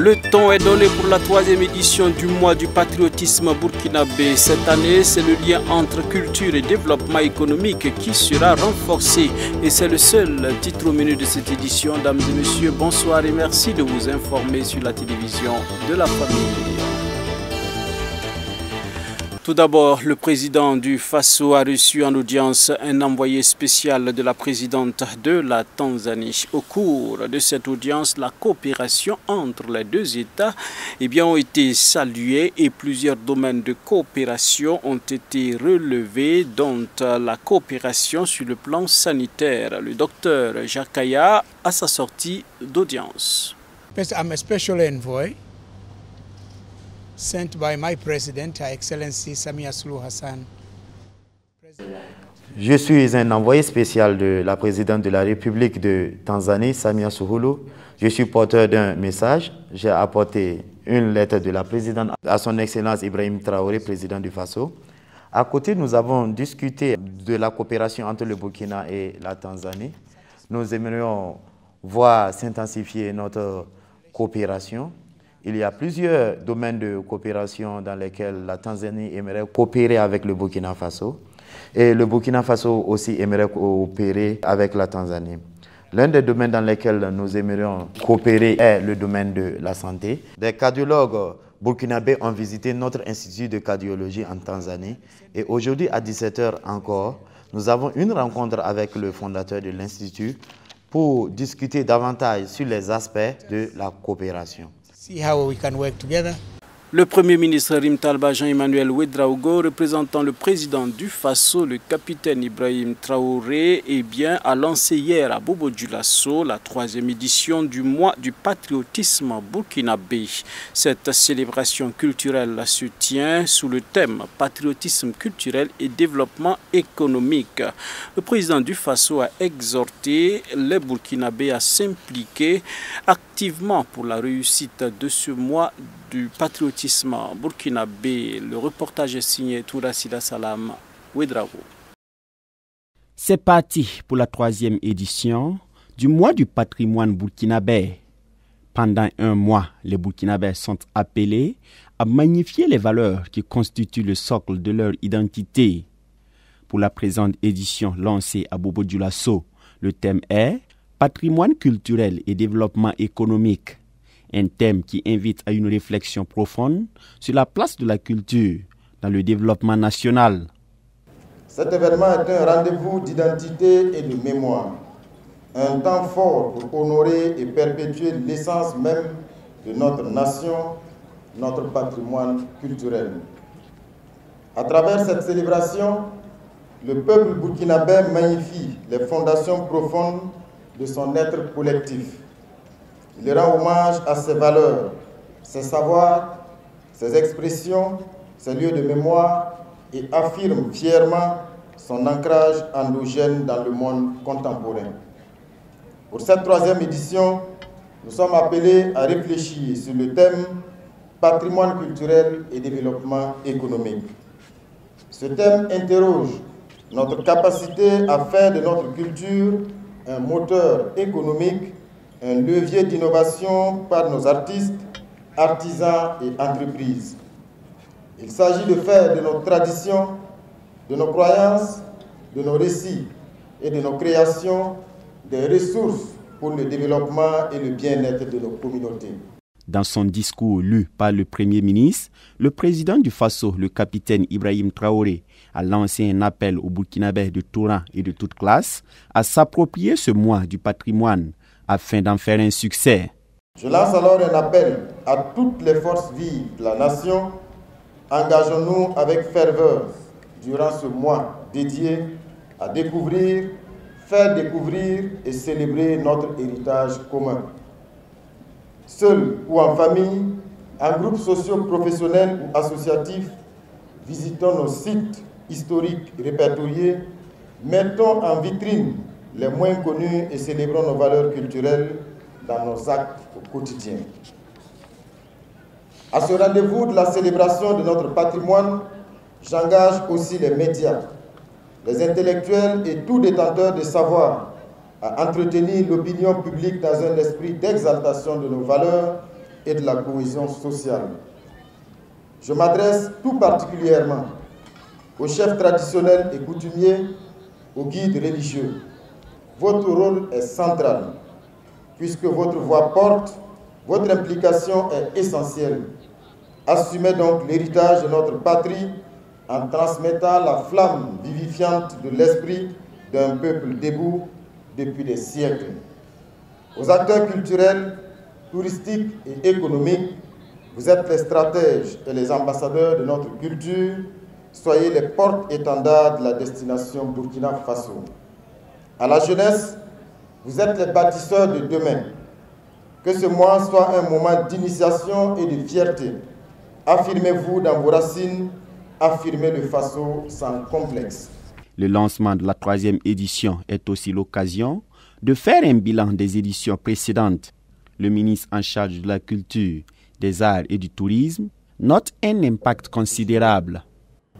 Le ton est donné pour la 3e édition du mois du patriotisme burkinabé. Cette année, c'est le lien entre culture et développement économique qui sera renforcé. Et c'est le seul titre au menu de cette édition. Dames et messieurs, bonsoir et merci de vous informer sur la télévision de la famille. Tout d'abord, le président du Faso a reçu en audience un envoyé spécial de la présidente de la Tanzanie. Au cours de cette audience, la coopération entre les deux États ont été saluées et plusieurs domaines de coopération ont été relevés, dont la coopération sur le plan sanitaire. Le docteur Jakaya à sa sortie d'audience. I'm a special envoy sent by my president, Her Excellency Samia Suluhu Hassan. Je suis un envoyé spécial de la présidente de la République de Tanzanie, Samia Suluhu. Je suis porteur d'un message. J'ai apporté une lettre de la présidente à son Excellence Ibrahim Traoré, président du Faso. À côté, nous avons discuté de la coopération entre le Burkina et la Tanzanie. Nous aimerions voir s'intensifier notre coopération. Il y a plusieurs domaines de coopération dans lesquels la Tanzanie aimerait coopérer avec le Burkina Faso. Et le Burkina Faso aussi aimerait coopérer avec la Tanzanie. L'un des domaines dans lesquels nous aimerions coopérer est le domaine de la santé. Des cardiologues burkinabés ont visité notre institut de cardiologie en Tanzanie. Et aujourd'hui, à 17 h encore, nous avons une rencontre avec le fondateur de l'institut pour discuter davantage sur les aspects de la coopération. See how we can work together. Le Premier ministre Rimtalba Jean-Emmanuel Ouedraogo, représentant le président du Faso, le capitaine Ibrahim Traoré, a lancé hier à Bobo Dioulasso la 3e édition du mois du patriotisme burkinabé. Cette célébration culturelle se tient sous le thème patriotisme culturel et développement économique. Le président du Faso a exhorté les Burkinabés à s'impliquer activement pour la réussite de ce mois du patriotisme burkinabé. Le reportage est signé Tourasida Salam Ouedraogo. C'est parti pour la 3e édition du mois du patrimoine burkinabé. Pendant un mois, les Burkinabés sont appelés à magnifier les valeurs qui constituent le socle de leur identité. Pour la présente édition lancée à Bobo Dioulasso, le thème est Patrimoine culturel et développement économique. Un thème qui invite à une réflexion profonde sur la place de la culture dans le développement national. Cet événement est un rendez-vous d'identité et de mémoire, un temps fort pour honorer et perpétuer l'essence même de notre nation, notre patrimoine culturel. À travers cette célébration, le peuple burkinabé magnifie les fondations profondes de son être collectif. Il rend hommage à ses valeurs, ses savoirs, ses expressions, ses lieux de mémoire et affirme fièrement son ancrage endogène dans le monde contemporain. Pour cette 3e édition, nous sommes appelés à réfléchir sur le thème patrimoine culturel et développement économique. Ce thème interroge notre capacité à faire de notre culture un moteur économique, un levier d'innovation par nos artistes, artisans et entreprises. Il s'agit de faire de nos traditions, de nos croyances, de nos récits et de nos créations des ressources pour le développement et le bien-être de nos communautés. Dans son discours lu par le Premier ministre, le président du Faso, le capitaine Ibrahim Traoré, a lancé un appel aux Burkinabés de tout rang et de toute classe à s'approprier ce mois du patrimoine afin d'en faire un succès. Je lance alors un appel à toutes les forces vives de la nation. Engageons-nous avec ferveur durant ce mois dédié à découvrir, faire découvrir et célébrer notre héritage commun. Seul ou en famille, en groupe socio-professionnel ou associatif, visitons nos sites historiques répertoriés, mettons en vitrine les moins connus et célébrons nos valeurs culturelles dans nos actes au quotidien. À ce rendez-vous de la célébration de notre patrimoine, j'engage aussi les médias, les intellectuels et tout détenteur de savoir à entretenir l'opinion publique dans un esprit d'exaltation de nos valeurs et de la cohésion sociale. Je m'adresse tout particulièrement aux chefs traditionnels et coutumiers, aux guides religieux. Votre rôle est central, puisque votre voix porte, votre implication est essentielle. Assumez donc l'héritage de notre patrie en transmettant la flamme vivifiante de l'esprit d'un peuple debout depuis des siècles. Aux acteurs culturels, touristiques et économiques, vous êtes les stratèges et les ambassadeurs de notre culture. Soyez les porte-étendards de la destination Burkina Faso. À la jeunesse, vous êtes les bâtisseurs de demain. Que ce mois soit un moment d'initiation et de fierté. Affirmez-vous dans vos racines, affirmez le Faso sans complexe. Le lancement de la 3e édition est aussi l'occasion de faire un bilan des éditions précédentes. Le ministre en charge de la culture, des arts et du tourisme note un impact considérable.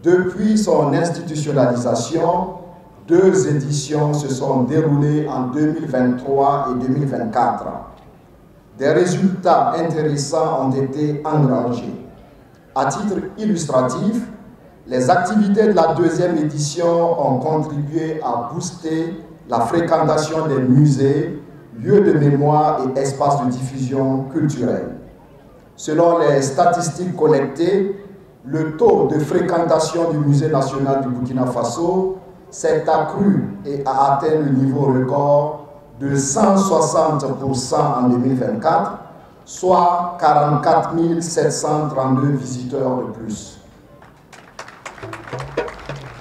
Depuis son institutionnalisation, 2 éditions se sont déroulées en 2023 et 2024. Des résultats intéressants ont été engrangés. À titre illustratif, les activités de la 2e édition ont contribué à booster la fréquentation des musées, lieux de mémoire et espaces de diffusion culturelle. Selon les statistiques collectées, le taux de fréquentation du Musée national du Burkina Faso s'est accru et a atteint le niveau record de 160% en 2024, soit 44 732 visiteurs de plus.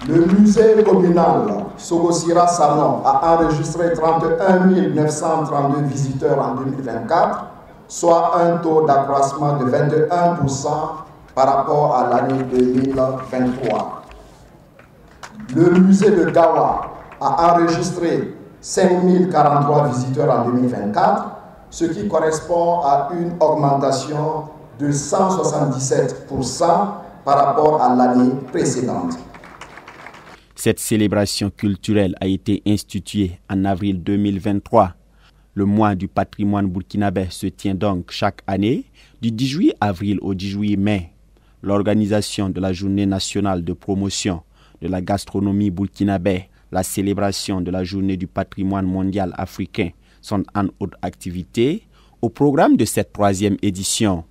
Le musée communal Sogosira Salon a enregistré 31 932 visiteurs en 2024, soit un taux d'accroissement de 21% par rapport à l'année 2023. Le musée de Gawa a enregistré 5 043 visiteurs en 2024, ce qui correspond à une augmentation de 177% par rapport à l'année précédente. Cette célébration culturelle a été instituée en avril 2023. Le mois du patrimoine burkinabé se tient donc chaque année du 18 avril au 18 mai. L'organisation de la journée nationale de promotion de la gastronomie burkinabé, la célébration de la journée du patrimoine mondial africain sont en haute activité au programme de cette 3e édition.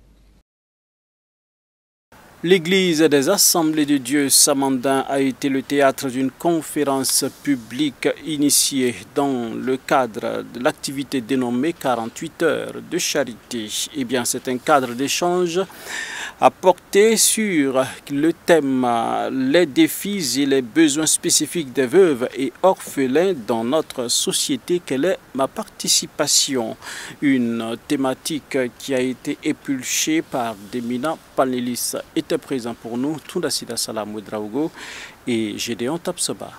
L'église des Assemblées de Dieu Samandin a été le théâtre d'une conférence publique initiée dans le cadre de l'activité dénommée 48 heures de charité. Eh bien, c'est un cadre d'échange à porter sur le thème les défis et les besoins spécifiques des veuves et orphelins dans notre société. Quelle est ma participation? Une thématique qui a été épulchée par d'éminents panélistes. Étaient présents pour nous Toundasida Salam Ouedraogo et Gédéon Tapsoba.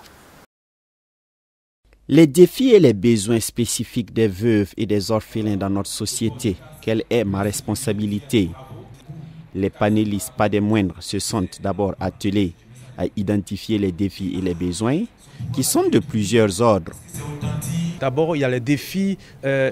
Les défis et les besoins spécifiques des veuves et des orphelins dans notre société. Quelle est ma responsabilité? Les panélistes, pas des moindres, se sont d'abord attelés à identifier les défis et les besoins qui sont de plusieurs ordres. D'abord, il y a les défis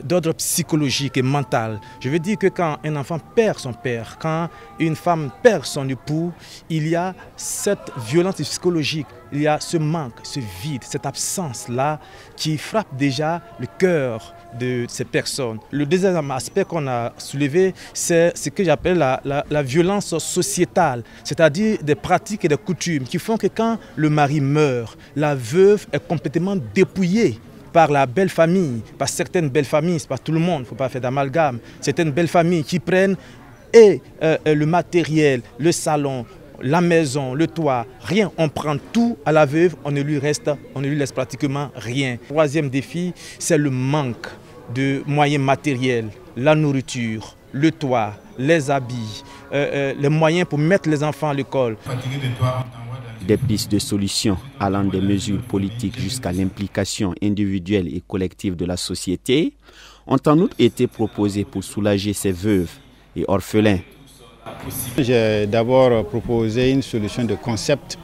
d'ordre psychologique et mental. Je veux dire que quand un enfant perd son père, quand une femme perd son époux, il y a cette violence psychologique, il y a ce manque, ce vide, cette absence-là qui frappe déjà le cœur de ces personnes. Le deuxième aspect qu'on a soulevé, c'est ce que j'appelle la violence sociétale, c'est-à-dire des pratiques et des coutumes qui font que quand le mari meurt, la veuve est complètement dépouillée par la belle famille, par certaines belles familles, c'est pas tout le monde, il ne faut pas faire d'amalgame, certaines belles familles qui prennent le matériel, le salon, la maison, le toit, rien, on prend tout à la veuve, on ne lui laisse pratiquement rien. Troisième défi, c'est le manque de moyens matériels, la nourriture, le toit, les habits, les moyens pour mettre les enfants à l'école. Des pistes de solutions allant des mesures politiques jusqu'à l'implication individuelle et collective de la société ont en outre été proposées pour soulager ces veuves et orphelins. J'ai d'abord proposé une solution de concept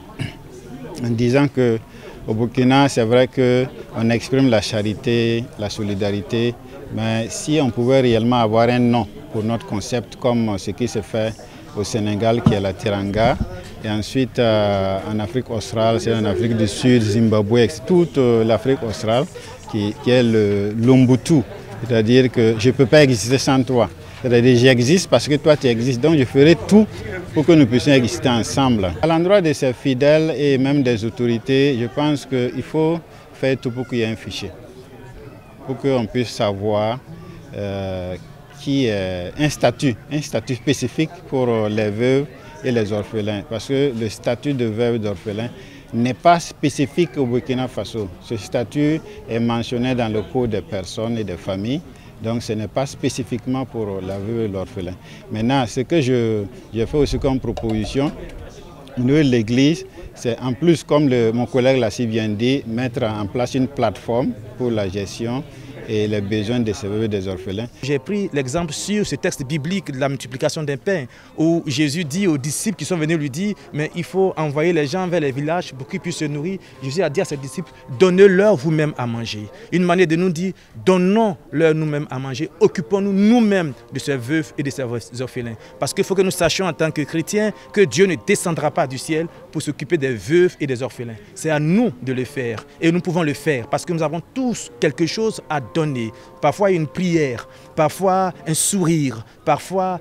en disant qu'au Burkina, c'est vrai qu'on exprime la charité, la solidarité, mais si on pouvait réellement avoir un nom pour notre concept, comme ce qui se fait au Sénégal, qui est la Teranga. Et ensuite, en Afrique australe, c'est en Afrique du Sud, Zimbabwe, toute l'Afrique australe, qui est l'Umbutu. C'est-à-dire que je ne peux pas exister sans toi. C'est-à-dire que j'existe parce que toi tu existes. Donc je ferai tout pour que nous puissions exister ensemble. À l'endroit de ces fidèles et même des autorités, je pense qu'il faut faire tout pour qu'il y ait un fichier. Pour qu'on puisse savoir un statut spécifique pour les veuves et les orphelins. Parce que le statut de veuve et d'orphelin n'est pas spécifique au Burkina Faso. Ce statut est mentionné dans le code des personnes et des familles. Donc ce n'est pas spécifiquement pour la veuve et l'orphelin. Maintenant, ce que j'ai fait aussi comme proposition, au niveau de l'Église, c'est en plus, comme mon collègue l'a si bien dit, mettre en place une plateforme pour la gestion et les besoins des veuves et des orphelins. J'ai pris l'exemple sur ce texte biblique de la multiplication d'un pain, où Jésus dit aux disciples qui sont venus lui dire, mais il faut envoyer les gens vers les villages pour qu'ils puissent se nourrir. Jésus a dit à ses disciples, donnez-leur vous-même à manger. Une manière de nous dire, donnons-leur nous-mêmes à manger, occupons-nous nous-mêmes de ces veuves et de ces orphelins. Parce qu'il faut que nous sachions en tant que chrétiens que Dieu ne descendra pas du ciel pour s'occuper des veuves et des orphelins. C'est à nous de le faire et nous pouvons le faire parce que nous avons tous quelque chose à donner. Parfois une prière, parfois un sourire, parfois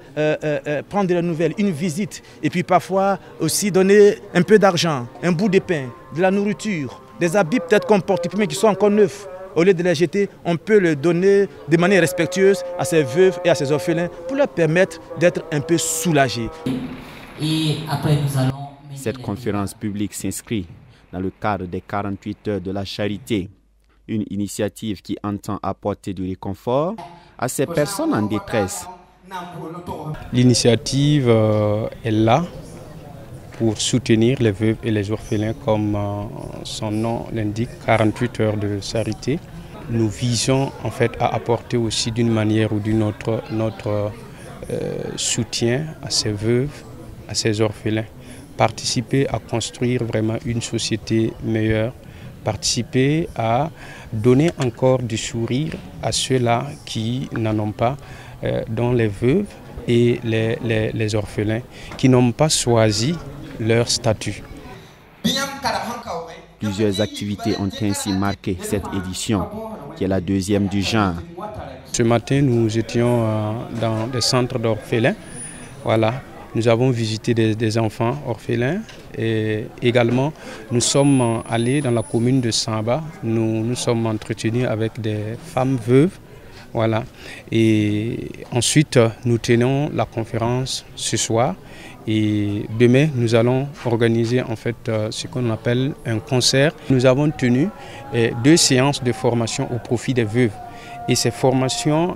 prendre de la nouvelle, une visite et puis parfois aussi donner un peu d'argent, un bout de pain, de la nourriture, des habits peut-être qu'on porte mais qui sont encore neufs. Au lieu de les jeter, on peut les donner de manière respectueuse à ces veuves et à ces orphelins pour leur permettre d'être un peu soulagés. Et après nous allons... Cette conférence publique s'inscrit dans le cadre des 48 heures de la charité, une initiative qui entend apporter du réconfort à ces personnes en détresse. L'initiative est là pour soutenir les veuves et les orphelins, comme son nom l'indique, 48 heures de charité. Nous visons en fait à apporter aussi d'une manière ou d'une autre notre soutien à ces veuves, à ces orphelins, participer à construire vraiment une société meilleure, participer à donner encore du sourire à ceux-là qui n'en ont pas, dont les veuves et les orphelins, qui n'ont pas choisi leur statut. Plusieurs activités ont ainsi marqué cette édition, qui est la deuxième du genre. Ce matin, nous étions dans des centres d'orphelins. Voilà. Nous avons visité des enfants orphelins et également nous sommes allés dans la commune de Samba. Nous sommes entretenus avec des femmes veuves. Voilà. Et ensuite, nous tenons la conférence ce soir. Et demain, nous allons organiser en fait ce qu'on appelle un concert. Nous avons tenu 2 séances de formation au profit des veuves. Et ces formations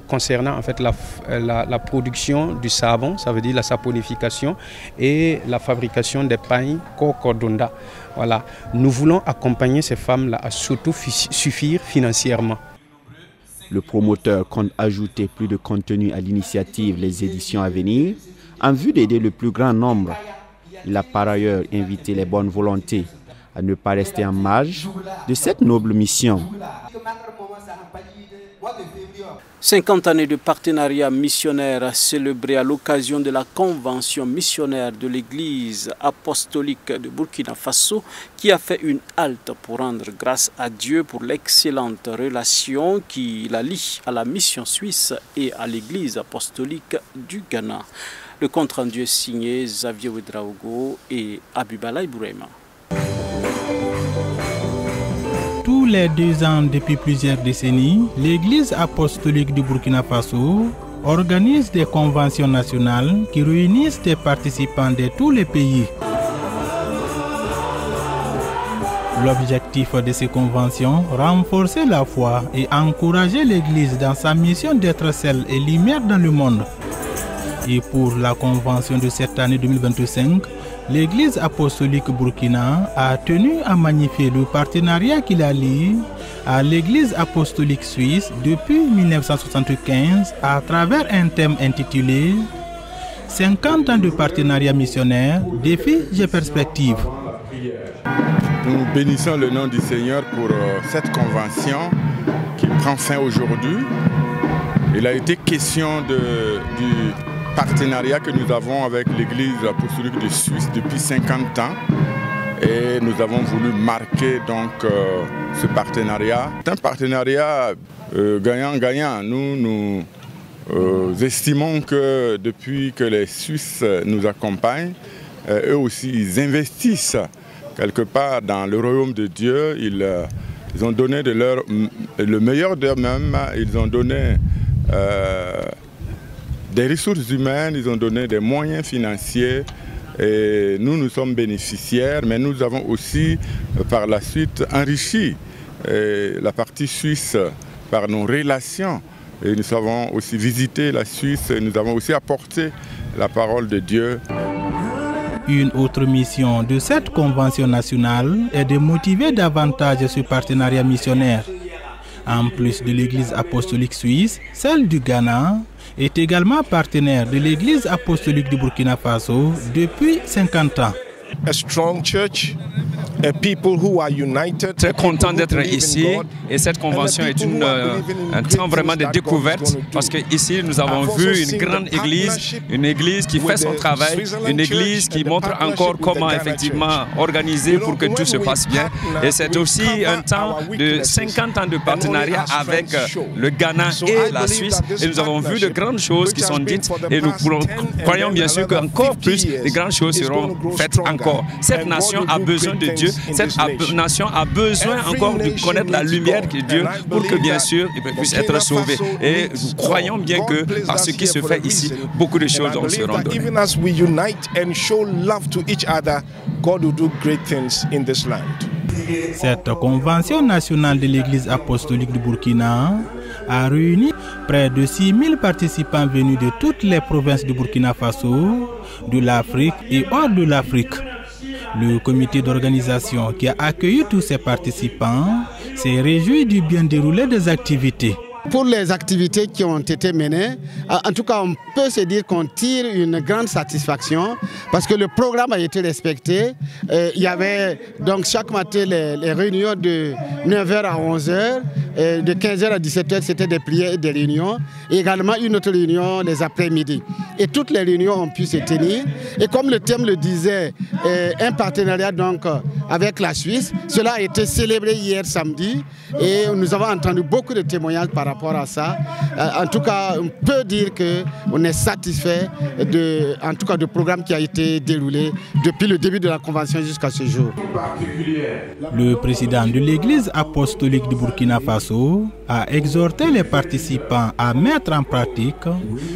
concernant en fait la production du savon, ça veut dire la saponification et la fabrication des pains Kokodonda. Voilà. Nous voulons accompagner ces femmes-là à s'autosuffire financièrement. Le promoteur compte ajouter plus de contenu à l'initiative Les éditions à venir en vue d'aider le plus grand nombre. Il a par ailleurs invité les bonnes volontés à ne pas rester en marge de cette noble mission. 50 années de partenariat missionnaire célébrées à l'occasion de la convention missionnaire de l'Église apostolique de Burkina Faso qui a fait une halte pour rendre grâce à Dieu pour l'excellente relation qui la lie à la mission suisse et à l'Église apostolique du Ghana. Le compte-rendu est signé Xavier Ouedraogo et Abibala Ibrahima. Tous les 2 ans depuis plusieurs décennies, l'Église apostolique du Burkina Faso organise des conventions nationales qui réunissent des participants de tous les pays. L'objectif de ces conventions, renforcer la foi et encourager l'Église dans sa mission d'être sel et lumière dans le monde. Et pour la convention de cette année 2025, l'Église apostolique Burkina a tenu à magnifier le partenariat qui la lie à l'Église apostolique suisse depuis 1975 à travers un thème intitulé 50 ans de partenariat missionnaire, défis et perspectives. Nous bénissons le nom du Seigneur pour cette convention qui prend fin aujourd'hui Il a été question du partenariat que nous avons avec l'Église apostolique de Suisse depuis 50 ans. Et nous avons voulu marquer donc ce partenariat. C'est un partenariat gagnant-gagnant. Nous estimons que depuis que les Suisses nous accompagnent, eux aussi ils investissent quelque part dans le royaume de Dieu. Ils ont donné le meilleur d'eux-mêmes, ils ont donné des ressources humaines, ils ont donné des moyens financiers. Et nous sommes bénéficiaires, mais nous avons aussi par la suite enrichi la partie suisse par nos relations. Et nous avons aussi visité la Suisse et nous avons aussi apporté la parole de Dieu. Une autre mission de cette convention nationale est de motiver davantage ce partenariat missionnaire. En plus de l'Église apostolique suisse, celle du Ghana est également partenaire de l'Église apostolique du Burkina Faso depuis 50 ans. A strong church, a people who are united. Très content d'être ici et cette convention est un temps vraiment de découverte parce qu'ici nous avons vu une grande église qui fait son travail, une église qui montre encore comment effectivement organiser pour que tout se passe bien. Et c'est aussi un temps de 50 ans de partenariat avec le Ghana et la Suisse et nous avons vu de grandes choses qui sont dites et nous croyons bien sûr qu'encore plus de grandes choses seront faites encore. Cette nation a besoin de Dieu, cette nation a besoin encore de connaître la lumière de Dieu pour que bien sûr il puisse être sauvé. Et nous croyons bien que par ce qui se fait ici, beaucoup de choses seront données. Even as we unite and show love to each other, God will do great things in this land. Cette convention nationale de l'Église apostolique du Burkina a réuni près de 6000 participants venus de toutes les provinces du Burkina Faso, de l'Afrique et hors de l'Afrique. Le comité d'organisation qui a accueilli tous ces participants s'est réjoui du bien déroulé des activités. Pour les activités qui ont été menées, en tout cas, on peut se dire qu'on tire une grande satisfaction parce que le programme a été respecté. Il y avait donc chaque matin les réunions de 9h à 11h, de 15h à 17h, c'était des prières et des réunions. Et également une autre réunion les après-midi. Et toutes les réunions ont pu se tenir. Et comme le thème le disait, un partenariat donc avec la Suisse, cela a été célébré hier samedi. Et nous avons entendu beaucoup de témoignages par rapport à ça. En tout cas, on peut dire qu'on est satisfait du programme qui a été déroulé depuis le début de la convention jusqu'à ce jour. Le président de l'Église apostolique du Burkina Faso a exhorté les participants à mettre en pratique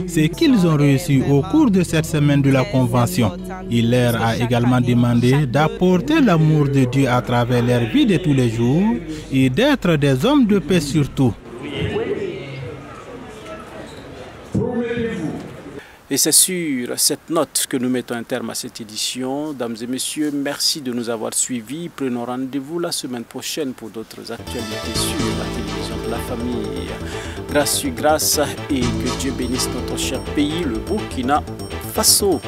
ce qu'ils ont reçu au cours de cette semaine de la convention. Il leur a également demandé d'apporter l'amour de Dieu à travers leur vie de tous les jours et d'être des hommes de paix surtout. Et c'est sur cette note que nous mettons un terme à cette édition. Dames et messieurs, merci de nous avoir suivis. Prenons rendez-vous la semaine prochaine pour d'autres actualités sur la télévision de la famille. Grâce et que Dieu bénisse notre cher pays, le Burkina Faso.